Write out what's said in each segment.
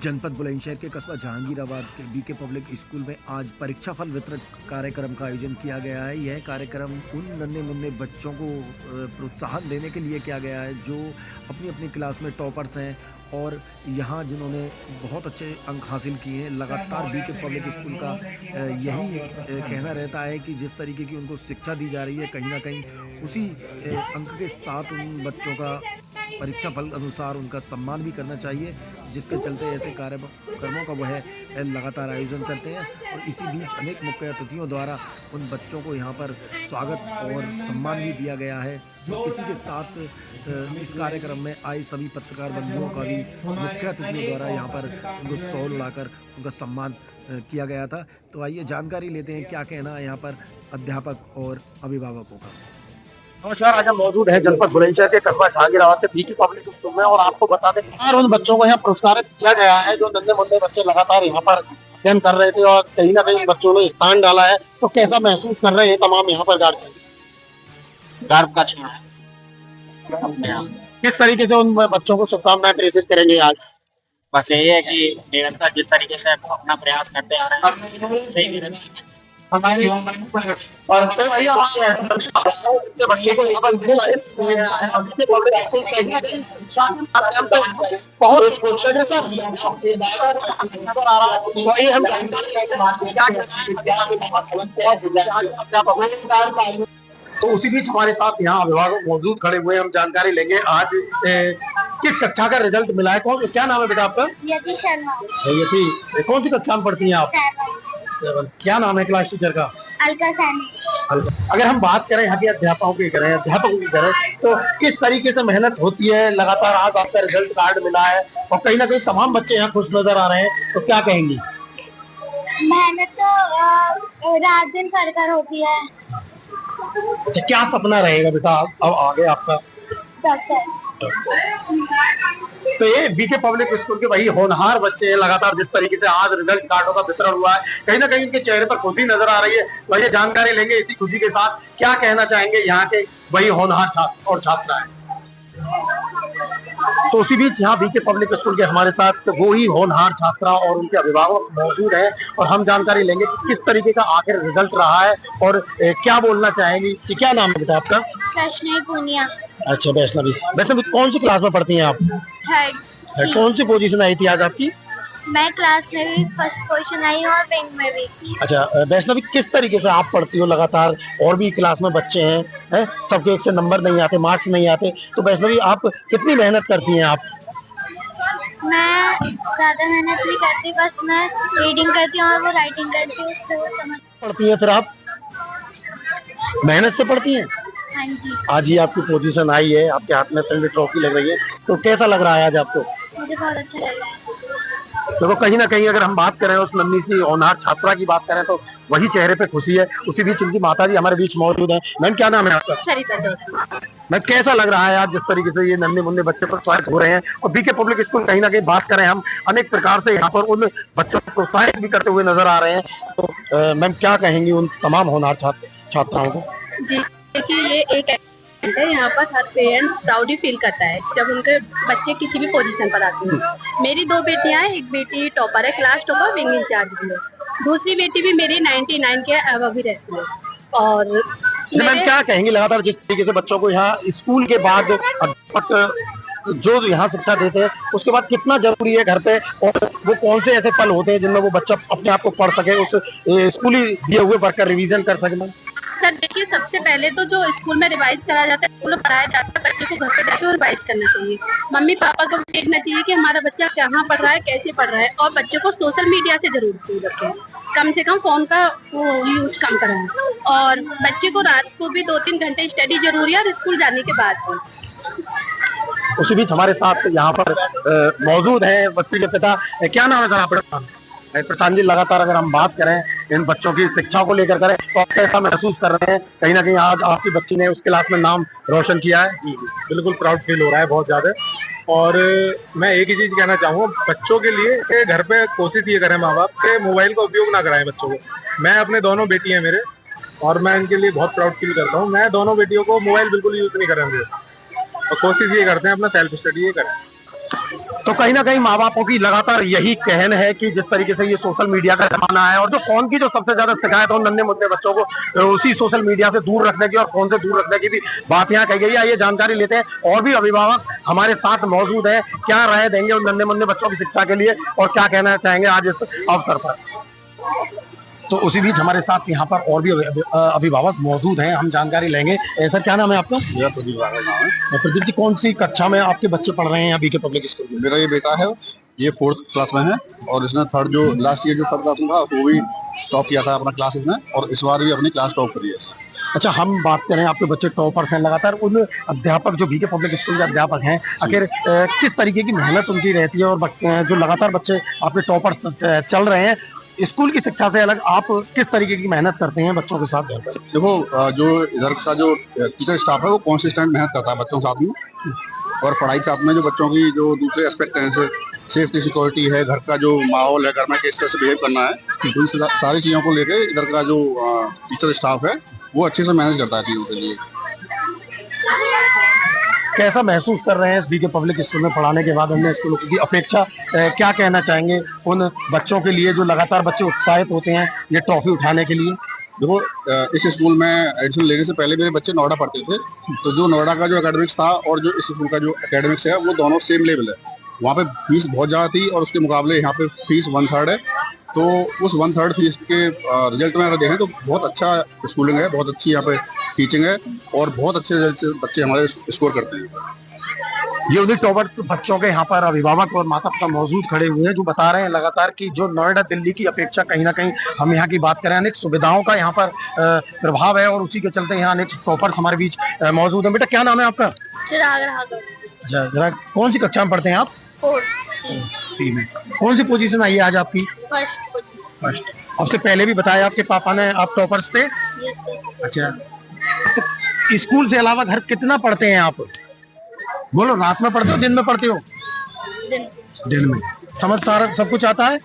जनपद बुलंदशहर के कस्बा जहांगीराबाद के बीके पब्लिक स्कूल में आज परीक्षा फल वितरण कार्यक्रम का आयोजन किया गया है। यह कार्यक्रम उन नन्हे मुन्ने बच्चों को प्रोत्साहन देने के लिए किया गया है जो अपनी अपनी क्लास में टॉपर्स हैं और यहाँ जिन्होंने बहुत अच्छे अंक हासिल किए हैं। लगातार बीके पब्लिक स्कूल का यही कहना रहता है कि जिस तरीके की उनको शिक्षा दी जा रही है, कहीं ना कहीं उसी अंक के साथ उन बच्चों का परीक्षा फल अनुसार उनका सम्मान भी करना चाहिए, जिसके चलते ऐसे कार्यक्रमों का वह लगातार आयोजन करते हैं। और इसी बीच अनेक मुख्य अतिथियों द्वारा उन बच्चों को यहाँ पर स्वागत और सम्मान भी दिया गया है। इसी के साथ इस कार्यक्रम में आए सभी पत्रकार बंधुओं का भी मुख्य अतिथियों द्वारा यहाँ पर उनको शॉल उड़ाकर उनका सम्मान किया गया था। तो आइए जानकारी लेते हैं क्या कहना है यहाँ पर अध्यापक और अभिभावकों का। नमस्कार, आज हम मौजूद हैं जनपद बुलंदशहर के कस्बा जहांगीराबाद के बीके पब्लिक स्कूल में और आपको बता दें कि उन बच्चों को यहाँ पुरस्कारित किया गया है जो नन्हे मुन्ने बच्चे लगातार यहाँ पर अध्ययन कर रहे थे और कहीं ना कहीं बच्चों ने स्थान डाला है। तो कैसा महसूस कर रहे हैं तमाम यहाँ पर गर्व का क्षण है। किस तरीके से उन बच्चों को शुभकामनाएं प्रेषित करेंगे आज? बस यही है कि निरंतर जिस तरीके से अपना प्रयास करते आ रहे हैं हमारे और तो भैया बच्चे को यहाँ पर बहुत तो उसी बीच हमारे साथ यहाँ अभिभावक मौजूद खड़े हुए हम जानकारी लेंगे आज किस कक्षा का रिजल्ट मिला है। कौन क्या नाम है बेटा आपका? यति शर्मा। यति कौन सी कक्षा में पढ़ती हैं आप? 7। क्या नाम है क्लास टीचर का? अलका सैनी। अगर हम बात करें यहाँ के अध्यापकों की करें तो किस तरीके से मेहनत होती है? लगातार आज आपका रिजल्ट कार्ड मिला है और कहीं ना कहीं तमाम बच्चे यहाँ खुश नजर आ रहे हैं, तो क्या कहेंगी? मेहनत तो रात दिन कर होती है। अच्छा, क्या सपना रहेगा बेटा अब आगे आपका? डॉक्टर। तो ये बीके पब्लिक स्कूल के वही होनहार बच्चे हैं। लगातार जिस तरीके से आज रिजल्ट कार्डों का वितरण हुआ है, कहीं ना कहीं इनके चेहरे पर खुशी नजर आ रही है। वही जानकारी लेंगे इसी खुशी के साथ क्या कहना चाहेंगे यहाँ के वही होनहार छात्र और छात्राएं। तो उसी बीच यहाँ बीके पब्लिक स्कूल के हमारे साथ वो ही होनहार छात्रा और उनके अभिभावक मौजूद हैं और हम जानकारी लेंगे कि किस तरीके का आखिर रिजल्ट रहा है और क्या बोलना चाहेंगी। कि क्या नाम है बेटा आपका? वैष्णवी पूनिया। अच्छा, वैष्णवी कौन सी क्लास में पढ़ती हैं आप? थर्ड। कौन सी पोजीशन आई थी आज आपकी? मैं क्लास में भी फर्स्ट पोजीशन आई और बैंक में भी। अच्छा वैष्णवी, किस तरीके से आप पढ़ती हो? लगातार और भी क्लास में बच्चे हैं, सबके एक से नंबर नहीं आते, मार्क्स नहीं आते, तो वैष्णवी आप कितनी मेहनत करती हैं? आप? मैं ज्यादा मेहनत नहीं करती, बस मैं रीडिंग करती हूँ और वो राइटिंग करती हूँ, उससे वो समझ पढ़ती हैं। फिर आप मेहनत से पढ़ती हैं? हाँ जी। आज ही आपकी पोजीशन आई है, आपके हाथ में संजय ट्रॉफी लग रही है, तो कैसा लग रहा है आज आपको? मुझे बहुत अच्छा लग रहा है। तो कहीं ना कहीं अगर हम बात करें उस नन्ही सी होनहार छात्रा की बात करें तो वही चेहरे पे खुशी है। उसी बीच उनकी माता जी हमारे बीच मौजूद है। मैम क्या नाम है आपका? सरिता चौधरी। मैम कैसा लग रहा है आज जिस तरीके से ये नन्हे मुन्ने बच्चे प्रोत्साहित हो रहे हैं? और बीके पब्लिक स्कूल कहीं ना कहीं बात करें हम अनेक प्रकार से यहाँ पर उन बच्चों को प्रोत्साहित भी करते हुए नजर आ रहे हैं, तो मैम क्या कहेंगी उन तमाम होनहार छात्राओं को? जी देखिए, ये एक यहाँ पर हर पेरेंट्स प्राउड फील करता है जब उनके बच्चे किसी भी पोजीशन पर आते हैं। मेरी 2 बेटियां हैं, एक बेटी टॉपर है, क्लास टॉपर, विंग इंचार्ज भी है, दूसरी बेटी भी मेरी 99 के अबव भी रहती है। और मैम क्या कहेंगे लगातार जिस तरीके से बच्चों को यहाँ स्कूल के बाद अध्यापक जो यहाँ शिक्षा देते हैं उसके बाद कितना जरूरी है घर पे, और वो कौन से ऐसे पल होते हैं जिनमें वो बच्चा अपने आप को पढ़ सके, उस स्कूली दिए हुए वर्क का रिवीजन कर सके? सर देखिए, सबसे पहले तो जो स्कूल में रिवाइज करा जाता है, स्कूल में पढ़ाया जाता है, बच्चे को घर पे जाकर रिवाइज करना चाहिए। मम्मी पापा को देखना चाहिए कि हमारा बच्चा कहाँ पढ़ रहा है, कैसे पढ़ रहा है, और बच्चे को सोशल मीडिया से जरूर दूर रखें, कम से कम फोन का यूज कम कराएं, और बच्चे को रात को भी 2-3 घंटे स्टडी जरूरी है और स्कूल जाने के बाद भी। उसी बीच हमारे साथ यहाँ पर मौजूद है बच्चे के पिता। क्या नाम है सर आपका? प्रशांत जी, लगातार अगर हम बात करें इन बच्चों की शिक्षा को लेकर करें तो आप कैसा महसूस कर रहे हैं? कहीं ना कहीं आज आपकी बच्ची ने उस क्लास में नाम रोशन किया है। बिल्कुल प्राउड फील हो रहा है बहुत ज्यादा। और मैं एक ही चीज कहना चाहूँगा बच्चों के लिए कि घर पे कोशिश ये करें माँ बाप के मोबाइल का उपयोग ना कराएं बच्चों को। मैं अपने दोनों बेटी हैं मेरे, और मैं इनके लिए बहुत प्राउड फील करता हूँ। मैं दोनों बेटियों को मोबाइल बिल्कुल यूज नहीं करेंगे और कोशिश ये करते हैं अपना सेल्फ स्टडी ये करें। तो कहीं ना कहीं माँ बापों की लगातार यही कहन है कि जिस तरीके से ये सोशल मीडिया का जमाना है और जो फोन की जो सबसे ज्यादा शिकायत हो नन्हे मुन्ने बच्चों को उसी सोशल मीडिया से दूर रखने की और फोन से दूर रखने की भी बात यहाँ कही गई है। ये जानकारी लेते हैं और भी अभिभावक हमारे साथ मौजूद है, क्या राय देंगे उन नन्हे मुन्ने बच्चों की शिक्षा के लिए और क्या कहना चाहेंगे आज इस अवसर पर। तो उसी बीच हमारे साथ यहाँ पर और भी अभिभावक मौजूद हैं, हम जानकारी लेंगे। सर क्या नाम है आपका? मेरा प्रदीप राघव नाम है। प्रदीप जी, कौन सी कक्षा में आपके बच्चे पढ़ रहे हैं बीके पब्लिक स्कूल में? मेरा ये बेटा है, ये 4th क्लास में है और इसने थर्ड जो लास्ट ईयर जो 3rd क्लास में था वो भी टॉप किया था अपना क्लास में और इस बार भी अपनी क्लास टॉप करी है। अच्छा, हम बात करें आपके बच्चे टॉपर्स हैं, लगातार उन अध्यापक जो बीके पब्लिक स्कूल के अध्यापक हैं आखिर किस तरीके की मेहनत उनकी रहती है और जो लगातार बच्चे आपके टॉपर्स चल रहे हैं, स्कूल की शिक्षा से अलग आप किस तरीके की मेहनत करते हैं बच्चों के साथ घर पर? देखो, जो इधर का जो टीचर स्टाफ है वो कॉन्सिस्टेंट मेहनत करता है बच्चों के साथ में और पढ़ाई के साथ में जो बच्चों की जो दूसरे एस्पेक्ट हैं जैसे सेफ्टी सिक्योरिटी है, घर का जो माहौल है, घर में किस तरह से बिहेव करना है, तो इन सारी चीज़ों को लेकर इधर का जो टीचर स्टाफ है वो अच्छे से मैनेज करता है चीज़ों के लिए। कैसा महसूस कर रहे हैं इस बीके पब्लिक स्कूल में पढ़ाने के बाद अन्य स्कूलों की अपेक्षा? क्या कहना चाहेंगे उन बच्चों के लिए जो लगातार बच्चे उत्साहित होते हैं ये ट्रॉफी उठाने के लिए? देखो, इस स्कूल में एडमिशन लेने से पहले मेरे बच्चे नोएडा पढ़ते थे, तो जो नोएडा का जो एकेडमिक्स था और जो इस स्कूल का जो एकेडमिक्स है वो दोनों सेम लेवल है। वहाँ पे फीस बहुत ज़्यादा थी और उसके मुकाबले यहाँ पे फीस 1/3 है, तो उस 1/3 फीस के रिजल्ट में अगर देखें तो बहुत अच्छा स्कूलिंग है, बहुत अच्छी यहाँ पे टीचिंग है और बहुत अच्छे रिजल्ट से बच्चे हमारे स्कोर करते हैं। ये उन्हीं टॉपर्स बच्चों के यहाँ पर अभिभावक और माता पिता मौजूद खड़े हुए हैं जो बता रहे हैं लगातार कि जो नोएडा दिल्ली की अपेक्षा कहीं ना कहीं हम यहाँ की बात करें अनेक सुविधाओं का यहाँ पर प्रभाव है और उसी के चलते यहाँ अनेक टॉपर्स हमारे बीच मौजूद हैं। बेटा क्या नाम है आपका? चिराग राघव। जरा कौन सी कक्षा में पढ़ते हैं आप? 4th में। कौन सी पोजीशन आई है आज आपकी? फर्स्ट। आपसे पहले भी बताया आपके पापा ने आप टॉपर्स थे? अच्छा, तो स्कूल से अलावा घर कितना पढ़ते हैं आप? बोलो, रात में पढ़ते हो दिन में पढ़ते हो? दिन में। समझ सारा सब कुछ आता है?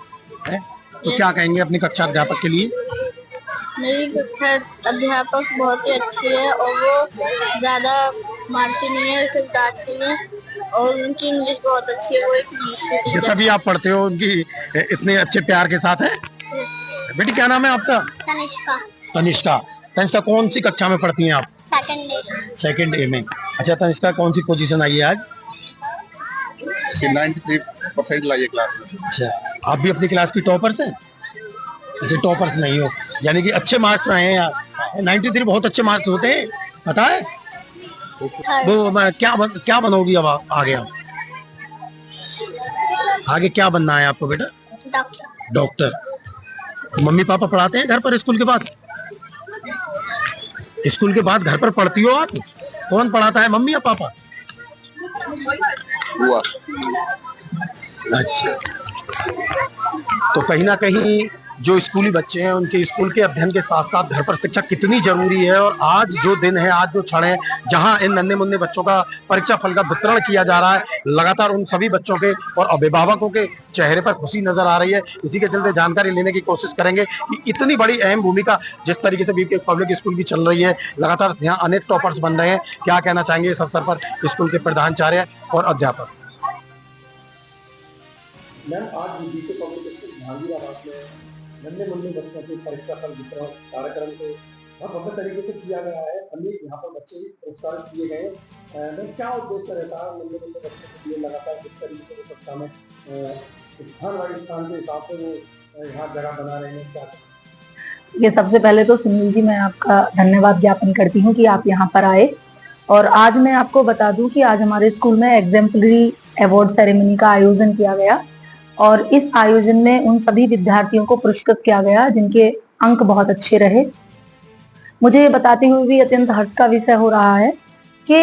तो क्या कहेंगे अपनी कक्षा अध्यापक के लिए? मेरी कक्षा अध्यापक बहुत ही अच्छी है और वो ज्यादा मारती नहीं है, सिर्फ डांटती है और उनकी इंग्लिश बहुत अच्छी है। वो एक इंग्लिश की टीचर। जैसा भी आप पढ़ते हो उनकी इतने अच्छे प्यार के साथ है। बेटी क्या नाम है आपका? तनिष्का। तनिष्का। तनिष्का कौन सी कक्षा में पढ़ती हैं आप? 2nd A में। अच्छा तनिष्का, कौन सी पोजीशन आई है आज? 93% लाई है क्लास में। अच्छा, आप भी अपनी क्लास की टॉपर्स हैं? अच्छा, टॉपर्स नहीं हो, यानी कि अच्छे मार्क्स आए हैं यार। 93 बहुत अच्छे मार्क्स होते हैं, पता है? वो क्या बनोगी अब आगे? आप आगे क्या बनना है आपको बेटा? डॉक्टर। मम्मी पापा पढ़ाते हैं घर पर स्कूल के बाद? स्कूल के बाद घर पर पढ़ती हो आप? कौन पढ़ाता है, मम्मी या पापा? हुआ। अच्छा, तो कहीं ना कहीं जो स्कूली बच्चे हैं उनके स्कूल के अध्ययन के साथ साथ घर पर शिक्षा कितनी जरूरी है और आज जो दिन है, आज जो क्षण है जहां इन नन्हे मुन्ने बच्चों का परीक्षा फल का वितरण किया जा रहा है, लगातार उन सभी बच्चों के और अभिभावकों के चेहरे पर खुशी नजर आ रही है। इसी के चलते जानकारी लेने की कोशिश करेंगे कि इतनी बड़ी अहम भूमिका जिस तरीके से बीके पब्लिक स्कूल की चल रही है, लगातार यहाँ अनेक टॉपर्स बन रहे हैं, क्या कहना चाहेंगे इस अवसर पर स्कूल के प्रधानाचार्य और अध्यापक? आज बीके पब्लिक स्कूल जहांगीराबाद में नन्हे मुन्ने बच्चों के परीक्षा फल वितरण कार्यक्रम को बहुत भव्य तरीके से किया गया है। अनेक यहाँ पर बच्चे भी पुरस्कार किए गए। क्या उद्देश्य रहता है नन्हे मुन्ने बच्चों के लिए लगातार जिस तरीके से कक्षा में स्थान के हिसाब से वो यहाँ जगह बना रहे हैं? क्या ये सबसे पहले तो सुनील जी मैं आपका धन्यवाद ज्ञापन करती हूँ कि आप यहाँ पर आए और आज मैं आपको बता दूं कि आज हमारे स्कूल में एग्जाम्पलरी अवार्ड सेरेमनी का आयोजन किया गया और इस आयोजन में उन सभी विद्यार्थियों को पुरस्कृत किया गया जिनके अंक बहुत अच्छे रहे। मुझे ये बताते हुए भी अत्यंत हर्ष का विषय हो रहा है कि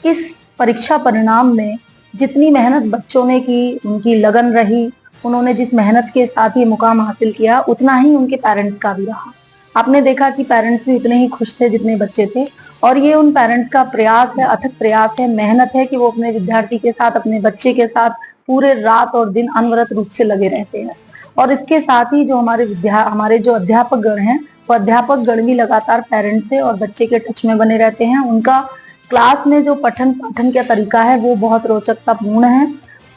इस परीक्षा परिणाम में जितनी मेहनत बच्चों ने की, उनकी लगन रही, उन्होंने जिस मेहनत के साथ ये मुकाम हासिल किया, उतना ही उनके पेरेंट्स का भी रहा। आपने देखा कि पेरेंट्स भी उतने ही खुश थे जितने बच्चे थे और ये उन पेरेंट्स का प्रयास है, अथक प्रयास है, मेहनत है कि वो अपने विद्यार्थी के साथ, अपने बच्चे के साथ पूरे रात और दिन अनवरत रूप से लगे रहते हैं। और इसके साथ ही जो हमारे जो अध्यापक गण हैं, वो अध्यापक गण भी लगातार पेरेंट्स से और बच्चे के टच में बने रहते हैं। उनका क्लास में जो पठन का तरीका है वो बहुत रोचकतापूर्ण है।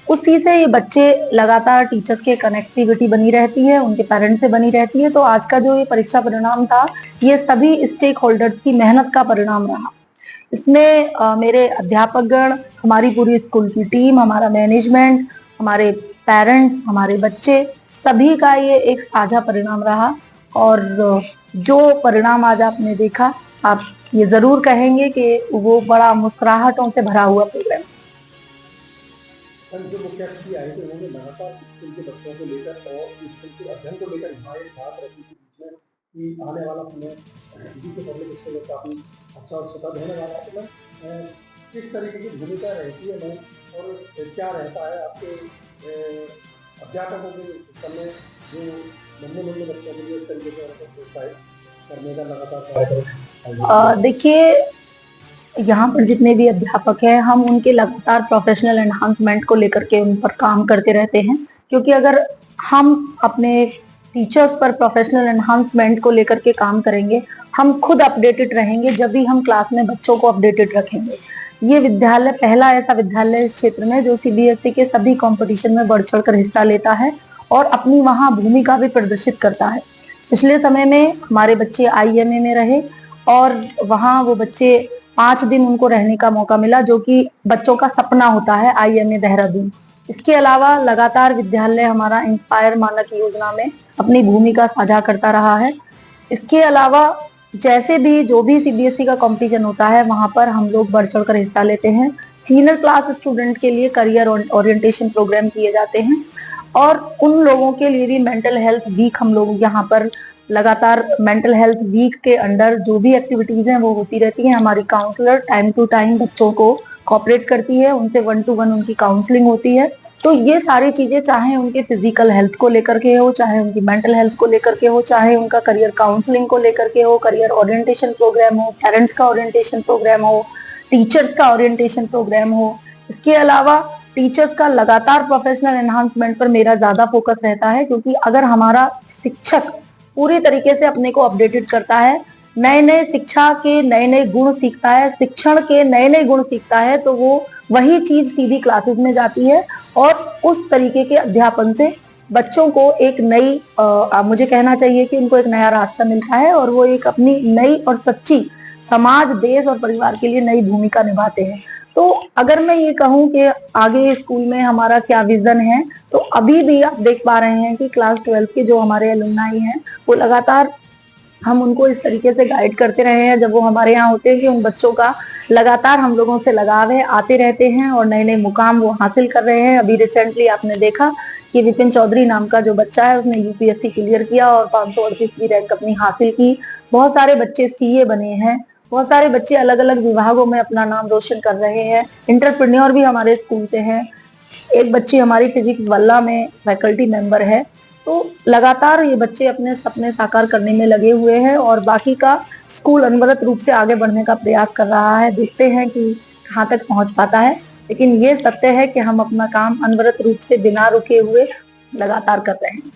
उसी से ये बच्चे लगातार टीचर्स के कनेक्टिविटी बनी रहती है, उनके पेरेंट्स से बनी रहती है। तो आज का जो ये परीक्षा परिणाम था, ये सभी स्टेक होल्डर्स की मेहनत का परिणाम रहा। इसमें मेरे अध्यापकगण, हमारी पूरी स्कूल की टीम, हमारा मैनेजमेंट, हमारे पेरेंट्स, हमारे बच्चे, सभी का ये एक साझा परिणाम रहा। और जो परिणाम आज आपने देखा, आप ये जरूर कहेंगे कि वो बड़ा मुस्कुराहटों से भरा हुआ प्रोग्राम। जो मुख्य अतिथि आए थे उन्होंने लगातार स्कूल के बच्चों को लेकर और स्कूल के अध्ययन को लेकर यहाँ एक बात रखी थी बीच में कि आने वाला समय बीके पब्लिक स्कूल में काफ़ी अच्छा और सुखद होने वाला है। मैं किस तरीके की भूमिका रहती है मैं और क्या रहता है आपके अध्यापकों के सिस्टम में जो नन्हे मुन्ने बच्चों के लिए इस तरीके से उनको प्रोत्साहित करने का लगातार कार्यक्रम? देखिए, यहाँ पर जितने भी अध्यापक हैं, हम उनके लगातार प्रोफेशनल एनहांसमेंट को लेकर के उन पर काम करते रहते हैं। क्योंकि अगर हम अपने टीचर्स पर प्रोफेशनल एनहांसमेंट को लेकर के काम करेंगे, हम खुद अपडेटेड रहेंगे जब भी हम क्लास में बच्चों को अपडेटेड रखेंगे। ये विद्यालय पहला ऐसा विद्यालय इस क्षेत्र में जो सीबीएसई के सभी कंपटीशन में बढ़ चढ़ कर हिस्सा लेता है और अपनी वहाँ भूमिका भी प्रदर्शित करता है। पिछले समय में हमारे बच्चे आईएमए में रहे और वहाँ वो बच्चे 5 दिन उनको रहने का मौका मिला, जो कि बच्चों का सपना होता है, आईएमए देहरादून। इसके अलावा लगातार विद्यालय हमारा इंस्पायर मानक योजना में अपनी भूमिका साझा करता रहा है। इसके अलावा जैसे भी जो भी सीबीएसई का कंपटीशन होता है, वहां पर हम लोग बढ़ चढ़ कर हिस्सा लेते हैं। सीनियर क्लास स्टूडेंट के लिए करियर ओरिएंटेशन प्रोग्राम किए जाते हैं और उन लोगों के लिए भी मेंटल हेल्थ वीक हम लोग यहाँ पर लगातार मेंटल हेल्थ वीक के अंडर जो भी एक्टिविटीज हैं वो होती रहती हैं। हमारी काउंसलर टाइम टू टाइम बच्चों को कोऑपरेट करती है, उनसे 1-to-1 उनकी काउंसलिंग होती है। तो ये सारी चीजें चाहे उनके फिजिकल हेल्थ को लेकर के हो, चाहे उनकी मेंटल हेल्थ को लेकर के हो, चाहे उनका करियर काउंसलिंग को लेकर के हो, करियर ओरिएंटेशन प्रोग्राम हो, पेरेंट्स का ओरिएंटेशन प्रोग्राम हो, टीचर्स का ओरिएंटेशन प्रोग्राम हो। इसके अलावा टीचर्स का लगातार प्रोफेशनल एनहांसमेंट पर मेरा ज्यादा फोकस रहता है, क्योंकि अगर हमारा शिक्षक पूरी तरीके से अपने को अपडेटेड करता है, नए नए शिक्षा के नए नए गुण सीखता है, शिक्षण के नए नए गुण सीखता है, तो वो वही चीज सीधी क्लासेस में जाती है और उस तरीके के अध्यापन से बच्चों को एक नई मुझे कहना चाहिए कि उनको एक नया रास्ता मिलता है और वो एक अपनी नई और सच्ची समाज, देश और परिवार के लिए नई भूमिका निभाते हैं। तो अगर मैं ये कहूँ कि आगे स्कूल में हमारा क्या विजन है, तो अभी भी आप देख पा रहे हैं कि क्लास 12 के जो हमारे एलुमनाई हैं वो लगातार हम उनको इस तरीके से गाइड करते रहे हैं जब वो हमारे यहाँ होते हैं कि उन बच्चों का लगातार हम लोगों से लगाव है, आते रहते हैं और नए नए मुकाम वो हासिल कर रहे हैं। अभी रिसेंटली आपने देखा कि विपिन चौधरी नाम का जो बच्चा है उसने यूपीएससी क्लियर किया और 538वीं रैंक अपनी हासिल की। बहुत सारे बच्चे सीए बने हैं, बहुत सारे बच्चे अलग अलग विभागों में अपना नाम रोशन कर रहे हैं। एंटरप्रेन्योर भी हमारे स्कूल से हैं। एक बच्ची हमारी फिजिक्स वल्ला में फैकल्टी मेंबर है। तो लगातार ये बच्चे अपने सपने साकार करने में लगे हुए हैं और बाकी का स्कूल अनवरत रूप से आगे बढ़ने का प्रयास कर रहा है। देखते हैं कि कहाँ तक पहुंच पाता है, लेकिन ये सत्य है कि हम अपना काम अनवरत रूप से बिना रुके हुए लगातार कर रहे हैं।